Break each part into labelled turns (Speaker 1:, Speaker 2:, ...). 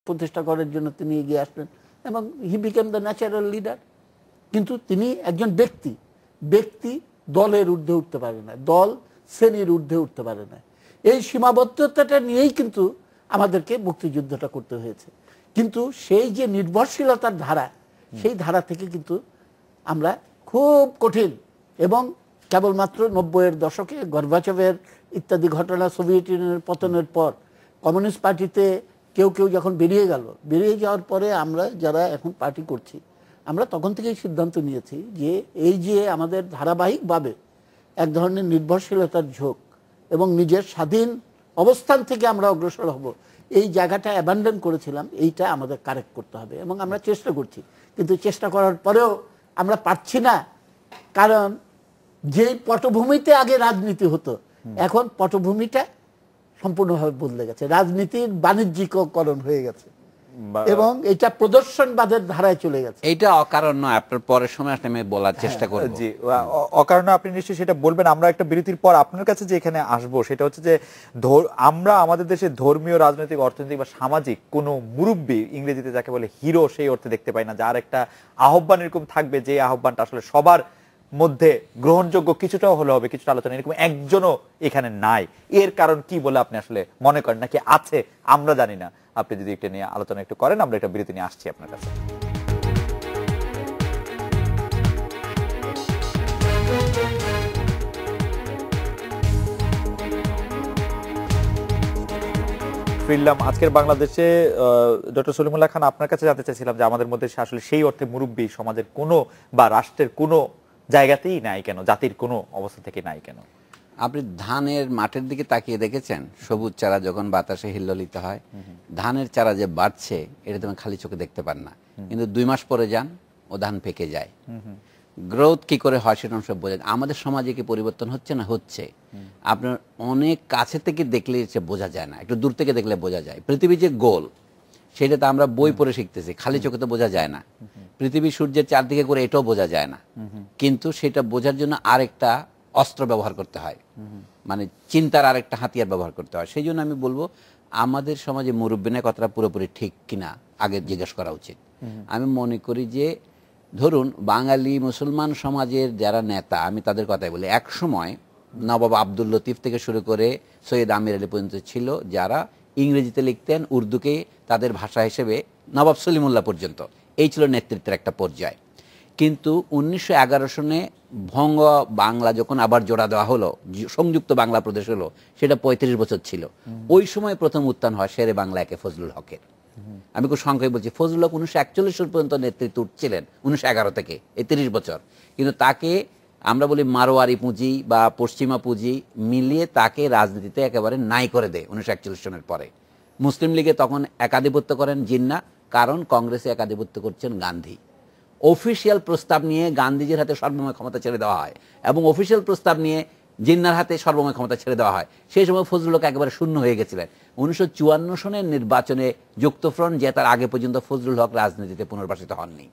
Speaker 1: প্রতিষ্ঠা করার জন্য তিনি এগিয়ে আসলেন এবং he became the natural leader. কিন্তু তিনি একজন ব্যক্তি দলের ঊর্ধ্বে উঠতে পারে না, দল শ্রেণীর ঊর্ধ্বে উঠতে পারে না। এই সীমাবদ্ধতাটা নিয়েই কিন্তু আমাদেরকে মুক্তিযুদ্ধটা করতে হয়েছে। কিন্তু সেই যে নির্ভরশীলতার ধারা, সেই ধারা থেকে কিন্তু আমরা খুব কঠিন এবং কেবলমাত্র 90-এর দশকে গর্বাচভের ইত্যাদি ঘটনা, সোভিয়েত ইউনিয়নের পতনের পর কমিউনিস্ট পার্টিতে কেউ যখন বেরিয়ে যাওয়ার পরে আমরা যারা এখন পার্টি করছি, আমরা তখন থেকেই সিদ্ধান্ত নিয়েছি যে এই যে আমাদের ধারাবাহিকভাবে এক ধরনের নির্ভরশীলতার ঝোঁক এবং নিজের স্বাধীন অবস্থান থেকে আমরা অগ্রসর হব, এই জায়গাটা অ্যাবান্ডন করেছিলাম, এইটা আমাদের কারেক্ট করতে হবে এবং আমরা চেষ্টা করছি। কিন্তু চেষ্টা করার পরেও আমরা পারছি না, কারণ যেই পটভূমিতে আগে রাজনীতি হতো, এখন পটভূমিটা সম্পূর্ণভাবে বদলে গেছে, রাজনীতির বাণিজ্যিককরণ হয়ে গেছে এবং এটা প্রদর্শনবাদের ধারায় চলে গেছে।
Speaker 2: এইটা অকারণ নয়, আপনার পরের সময় আমি বলার চেষ্টা করব।
Speaker 3: জি, অকারণ আপনি নিশ্চয়ই সেটা বলবেন। আমরা একটা বিরতির পর আপনার কাছে যে এখানে আসবো সেটা হচ্ছে যে আমরা আমাদের দেশে ধর্মীয়, রাজনৈতিক, অর্থনৈতিক বা সামাজিক কোনো মুরব্বী, ইংরেজিতে যাকে বলে হিরো, সেই অর্থে দেখতে পাই না, যার একটা আহ্বান এরকম থাকবে যে আহ্বানটা আসলে সবার মধ্যে গ্রহণযোগ্য কিছুটাও হলে হবে, কিছুটা আলোচনা, এরকম একজনও এখানে নাই। এর কারণ কি বলে আপনি আসলে মনে করেন, নাকি আছে আমরা জানি না? আপনি যদি এটা নিয়ে আলোচনা একটু করেন, আমরা একটা বিরতি নিয়ে আসছি আপনার কাছে। ফিরলাম আজকের বাংলাদেশে। ডক্টর সলিমুল্লাহ খান, আপনার কাছে জানতে চাইছিলাম যে আমাদের মধ্যে আসলে সেই অর্থে মুরব্বী সমাজের কোনো বা রাষ্ট্রের কোনো জায়গাতেই নাই কেন, জাতির কোনো অবস্থা থেকে নাই কেন?
Speaker 2: আপনি ধানের মাঠের দিকে তাকিয়ে দেখেছেন? সবুজ চারা যখন বাতাসে হিল্লোলিত হয়, ধানের চারা যে বাড়ছে, এটা তুমি খালি চোখে দেখতে পান না, কিন্তু 2 মাস পরে যান, ও ধান পেকে যায়। গ্রোথ কি করে হয় সেটা সব বোঝা। আমাদের সমাজে কি পরিবর্তন হচ্ছে না? হচ্ছে। আপনার অনেক কাছে থেকে দেখলে সে বোঝা যায় না, একটু দূর থেকে দেখলে বোঝা যায়। পৃথিবী যে গোল, সেটা তো আমরা বই পড়ে শিখতেছি, খালি চোখে তো বোঝা যায় না। পৃথিবী সূর্যের চারদিকে করে এটাও বোঝা যায় না, কিন্তু সেটা বোঝার জন্য আরেকটা অস্ত্র ব্যবহার করতে হয়, মানে চিন্তার আরেকটা হাতিয়ার ব্যবহার করতে হয়। সেই জন্য আমি বলবো আমাদের সমাজে মুরব্বিনের কথাটা পুরোপুরি ঠিক কিনা আগে জিজ্ঞেস করা উচিত। আমি মনে করি যে ধরুন বাঙালি মুসলমান সমাজের যারা নেতা, আমি তাদের কথাই বলি, এক সময় নবাব আব্দুল লতিফ থেকে শুরু করে সৈয়দ আমির আলী পর্যন্ত ছিল যারা ইংরেজিতে লিখতেন, উর্দুকে তাদের ভাষা হিসেবে, নবাব সলিমুল্লাহ পর্যন্ত। এই ছিল নেতৃত্বের একটা পর্যায়। কিন্তু 1911 সনে ভঙ্গ বাংলা যখন আবার জোড়া দেওয়া হলো, সংযুক্ত বাংলা প্রদেশ হলো, সেটা 35 বছর ছিল। ওই সময় প্রথম উত্থান হয় শেরে বাংলা একে ফজলুল হকের। আমি খুব সংক্ষেপে বলছি, ফজলুল হক 1941 সাল পর্যন্ত নেতৃত্ব উঠছিলেন, 1911 থেকে, এই 30 বছর। কিন্তু তাকে আমরা বলি মারোয়ারি পুঁজি বা পশ্চিমা পুঁজি মিলিয়ে তাকে রাজনীতিতে একেবারে নাই করে দেয় 1941 সনের পরে। মুসলিম লীগে তখন একাধিপত্য করেন জিন্নাহ, কারণ কংগ্রেসে একাধিপত্য করছেন গান্ধী। অফিসিয়াল প্রস্তাব নিয়ে গান্ধীজির হাতে সর্বময় ক্ষমতা ছেড়ে দেওয়া হয় এবং অফিসিয়াল প্রস্তাব নিয়ে জিন্নাহর হাতে সর্বময় ক্ষমতা ছেড়ে দেওয়া হয়। সেই সময় ফজলুল হক একেবারে শূন্য হয়ে গেছিলেন। 1954 সনের নির্বাচনে যুক্তফ্রন্ট জেতার আগে পর্যন্ত ফজলুল হক রাজনীতিতে পুনর্বাসিত হননি।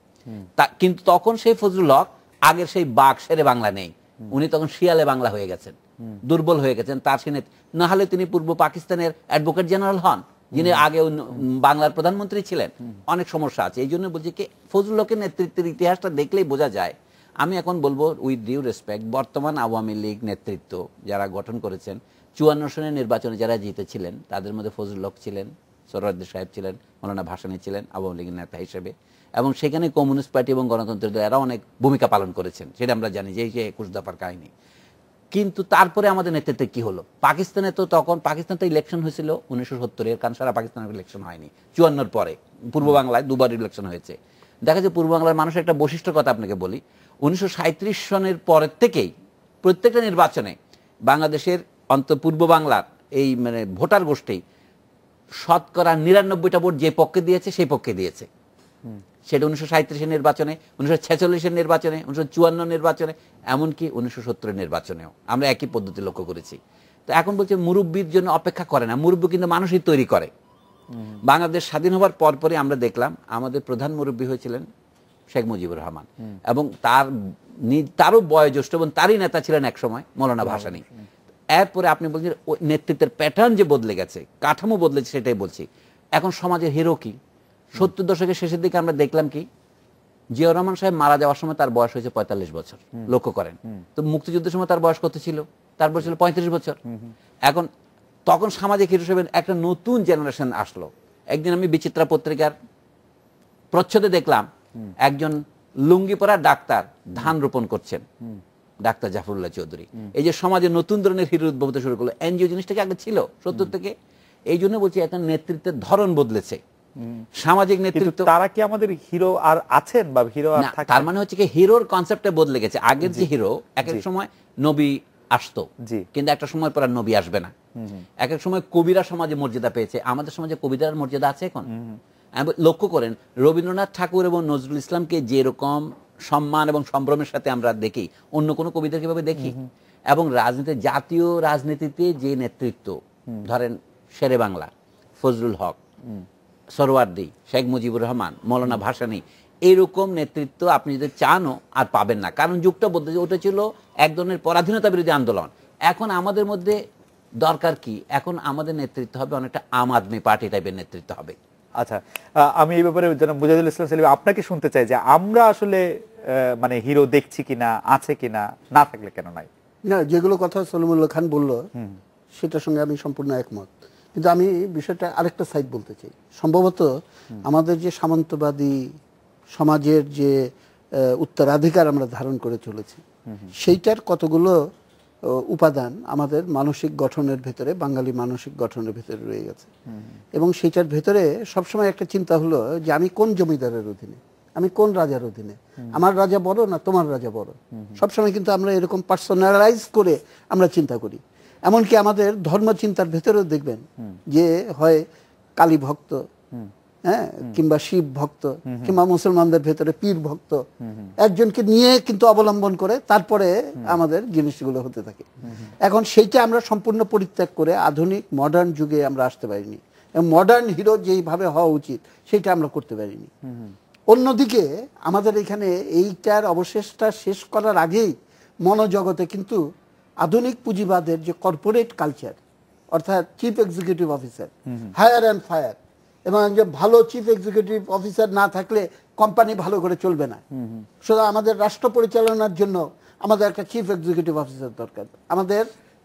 Speaker 2: কিন্তু তখন সেই ফজলুল হক আগের সেই বাক শেরে বাংলা নেই, উনি তখন শিয়ালে বাংলা হয়ে গেছেন, দুর্বল হয়ে গেছেন। তার সে না হলে তিনি পূর্ব পাকিস্তানের অ্যাডভোকেট জেনারেল হন, যিনি আগে বাংলার প্রধানমন্ত্রী ছিলেন। অনেক সমস্যা আছে। এই জন্য বলছি কি, ফজলুল হকের নেতৃত্বের ইতিহাসটা দেখলেই বোঝা যায়। আমি এখন বলবো উইথ ডিউ রেসপেক্ট, বর্তমান আওয়ামী লীগ নেতৃত্ব যারা গঠন করেছেন, 54 সনের নির্বাচনে যারা জিতেছিলেন, তাদের মধ্যে ফজলুল হক ছিলেন, সোহরাওয়ার্দী সাহেব ছিলেন, মৌলানা ভাসানী ছিলেন আওয়ামী লীগের নেতা হিসেবে, এবং সেখানে কমিউনিস্ট পার্টি এবং গণতন্ত্র দল এরা অনেক ভূমিকা পালন করেছেন, সেটা আমরা জানি, যে 21 দফার কাহিনী। কিন্তু তারপরে আমাদের নেতৃত্বে কি হলো? পাকিস্তানে তো তখন, পাকিস্তান তো ইলেকশন হয়েছিল 1970-এর, কারণ সারা পাকিস্তানের ইলেকশন হয়নি। 54-র পরে পূর্ব বাংলায় 2বার ইলেকশন হয়েছে। দেখা যায় পূর্ব বাংলার মানুষের একটা বৈশিষ্ট্যের কথা আপনাকে বলি, 1937 সনের পরের থেকেই প্রত্যেকটা নির্বাচনে বাংলাদেশের পূর্ব বাংলার এই মানে ভোটার গোষ্ঠী শতকরা 99টা ভোট যে পক্ষে দিয়েছে সেই পক্ষে দিয়েছে। সেটা 1937-এর নির্বাচনে, 1946-এর নির্বাচনে, 1954 নির্বাচনে, এমনকি 1970-এর নির্বাচনেও আমরা একই পদ্ধতি লক্ষ্য করেছি। তো এখন বলছে মুরব্বীর জন্য অপেক্ষা করে না, মুরব্বী কিন্তু মানুষই তৈরি করে। বাংলাদেশ স্বাধীন হওয়ার পরপরই আমরা দেখলাম আমাদের প্রধান মুরব্বী হয়েছিলেন শেখ মুজিবুর রহমান, এবং তারও বয়োজ্যেষ্ঠ এবং তারই নেতা ছিলেন একসময় মৌলানা ভাসানী। এরপরে আপনি বলছেন নেতৃত্বের প্যাটার্ন যে বদলে গেছে, কাঠামো বদলেছে, সেটাই বলছি। এখন সমাজের হিরো কি? 70 দশকের শেষের দিকে আমরা দেখলাম কি, জিয়াউর রহমান সাহেব মারা যাওয়ার সময় তার বয়স হয়েছে 45 বছর, লক্ষ্য করেন। তো মুক্তিযুদ্ধের সময় তার বয়স কত ছিল? তার বয়স ছিল 35 বছর। এখন তখন সামাজিক হিরো হিসেবে একটা নতুন জেনারেশন আসলো। একদিন আমি বিচিত্রা পত্রিকার প্রচ্ছদে দেখলাম একজন লুঙ্গি পরা ডাক্তার ধান রোপণ করছেন, ডাক্তার জাফরুল্লাহ চৌধুরী। এই যে সমাজে নতুন ধরনের হিরো উদ্ভব হতে শুরু করলো, এনজিও জিনিসটাকে আগে ছিল 70 থেকে। এই জন্য বলছি এখন নেতৃত্বের ধরন বদলেছে, সামাজিক নেতৃত্ব।
Speaker 3: তারা কি আমাদের হিরো আর আছেন বা হিরো আর থাকেন?
Speaker 2: তার মানে হচ্ছে কি হিরোর কনসেপ্টটা বদলে গেছে। আগের যে হিরো এক এক সময় নবী আসতো, কিন্তু একটা সময় পর আর নবী আসবে না। এক এক সময় কবিরা সমাজে মর্যাদা পেয়েছে, আমাদের সমাজে কবিতার মর্যাদা আছে এখন? লক্ষ্য করেন রবীন্দ্রনাথ ঠাকুর এবং নজরুল ইসলামকে যেরকম সম্মান এবং সম্ভ্রমের সাথে আমরা দেখি, অন্য কোনো কবিদের কিভাবে দেখি? এবং রাজনীতি, জাতীয় রাজনীতিতে যে নেতৃত্ব, ধরেন শেরে বাংলা, ফজলুল হক, সরওয়ার্দী, শেখ মুজিবুর রহমান, মৌলানা ভাসানী, এরকম নেতৃত্ব আপনি যদি চানও আর পাবেন না, কারণ যুগটা বদলেছে। ওটা ছিল এক ধরনের পরাধীনতা বিরোধী আন্দোলন। এখন আমাদের মধ্যে দরকার কি? এখন আমাদের নেতৃত্ব হবে অনেকটা আম আদমি পার্টি টাইপের নেতৃত্ব হবে।
Speaker 3: আচ্ছা, আমি এই ব্যাপারে জনাব মুজাহিদুল ইসলাম সেলিম আপনাকে শুনতে চাই যে আমরা আসলে মানে হিরো দেখছি কিনা, আছে কিনা, না থাকলে কেন নাই?
Speaker 1: না, যেগুলো কথা সলিমুল্লাহ খান বললো সেটার সঙ্গে আমি সম্পূর্ণ একমত, কিন্তু আমি বিষয়টা আরেকটা সাইড বলতে চাই। সম্ভবত আমাদের যে সামন্তবাদী সমাজের যে উত্তরাধিকার আমরা ধারণ করে চলেছি, সেইটার কতগুলো উপাদান আমাদের মানসিক গঠনের ভেতরে, বাঙালি মানসিক গঠনের ভেতরে রয়ে গেছে। এবং সেইটার ভেতরে সবসময় একটা চিন্তা হলো যে আমি কোন জমিদারের অধীনে, আমি কোন রাজার অধীনে, আমার রাজা বড় না তোমার রাজা বড়। সবসময় কিন্তু আমরা এরকম পার্সোনালাইজ করে আমরা চিন্তা করি। এমনকি আমাদের ধর্মচিন্তার ভেতরেও দেখবেন যে হয় কালী ভক্ত, হ্যাঁ, কিংবা শিব ভক্ত, কিংবা মুসলমানদের ভেতরে পীর ভক্ত, একজনকে নিয়ে কিন্তু অবলম্বন করে তারপরে আমাদের জিনিসগুলো হতে থাকে। এখন সেইটা আমরা সম্পূর্ণ পরিত্যাগ করে আধুনিক মডার্ন যুগে আমরা আসতে পারিনি, এবং মডার্ন হিরো যেইভাবে হওয়া উচিত সেটা আমরা করতে পারিনি। অন্যদিকে আমাদের এখানে এইটার অবশেষটা শেষ করার আগেই মনোজগতে কিন্তু আধুনিক পুঁজিবাদের যে কর্পোরেট কালচার, অর্থাৎ chief executive officer, hire and fire, এবং একজন ভালো চিফ এক্সিকিউটিভ অফিসার না থাকলে কোম্পানি ভালো করে চলবে না। সুতরাং আমাদের রাষ্ট্র পরিচালনার জন্য আমাদের একটা চিফ এক্সিকিউটিভ অফিসার দরকার, আমাদের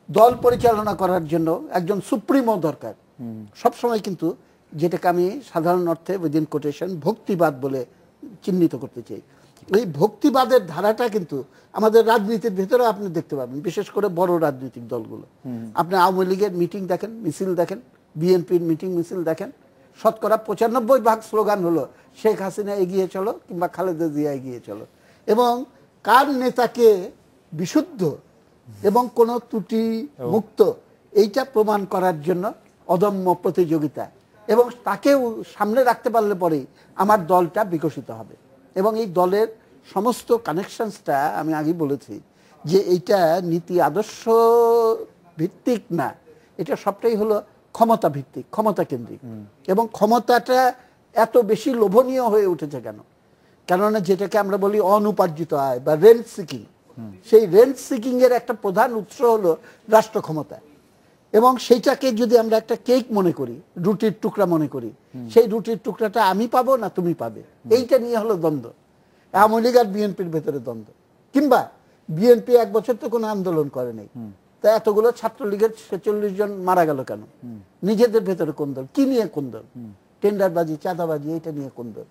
Speaker 1: দল পরিচালনা করার জন্য একজন সুপ্রিমো দরকার। সবসময় কিন্তু যেটাকে আমি সাধারণ অর্থে উইদিন কোটেশন ভক্তিবাদ বলে চিহ্নিত করতে চাই, এই ভক্তিবাদের ধারাটা কিন্তু আমাদের রাজনীতির ভেতরে আপনি দেখতে পাবেন, বিশেষ করে বড় রাজনৈতিক দলগুলো। আপনি আওয়ামী লীগের মিটিং দেখেন, মিছিল দেখেন, বিএনপির মিটিং মিছিল দেখেন, শতকরা 95% স্লোগান হলো শেখ হাসিনা এগিয়ে চলো কিংবা খালেদা জিয়া এগিয়ে চলো। এবং কার নেতাকে বিশুদ্ধ এবং কোনো ত্রুটি মুক্ত এইটা প্রমাণ করার জন্য অদম্য প্রতিযোগিতা, এবং তাকেও সামনে রাখতে পারলে পরেই আমার দলটা বিকশিত হবে। এবং এই দলের সমস্ত কানেকশনসটা আমি আগেই বলেছি যে এইটা নীতি আদর্শ ভিত্তিক না, এটা সবটাই হলো ক্ষমতা ভিত্তিক, ক্ষমতা কেন্দ্রিক। এবং ক্ষমতাটা এত বেশি লোভনীয় হয়ে উঠেছে কেন? কেননা যেটাকে আমরা বলি অনুপার্জিত আয় বা রেন্ট সিকিং, সেই রেন্ট সিকিং এর একটা প্রধান উৎস হলো রাষ্ট্র ক্ষমতা। এবং সেইটাকে যদি আমরা একটা কেক মনে করি, রুটির টুকরা মনে করি, সেই রুটির টুকরাটা আমি পাবো না তুমি পাবে, এইটা নিয়ে হলো দ্বন্দ্ব। আওয়ামী লীগ আর বিএনপির ভেতরে দ্বন্দ্ব, কিংবা বিএনপি 1 বছর তো কোনো আন্দোলন করে নাই, তা এতগুলো ছাত্রলীগের 46 জন মারা গেল কেন? নিজেদের ভেতরে কোন দল, কি নিয়ে কোন দল, টেন্ডারবাজি, চাঁদাবাজি, এটা নিয়ে কোন দল?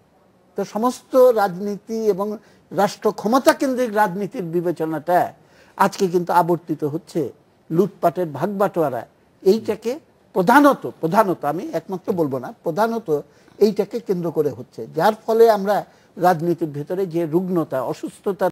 Speaker 1: তো সমস্ত রাজনীতি এবং রাষ্ট্র ক্ষমতা কেন্দ্রিক রাজনীতির বিবেচনাটা আজকে কিন্তু আবর্তিত হচ্ছে লুটপাটের ভাগবাটোয়ারা। এইটাকে প্রধানত আমি একমাত্র বলবো না, প্রধানত এইটাকে কেন্দ্র করে হচ্ছে, যার ফলে আমরা রাজনীতির ভেতরে যে রুগ্নতা, অসুস্থতা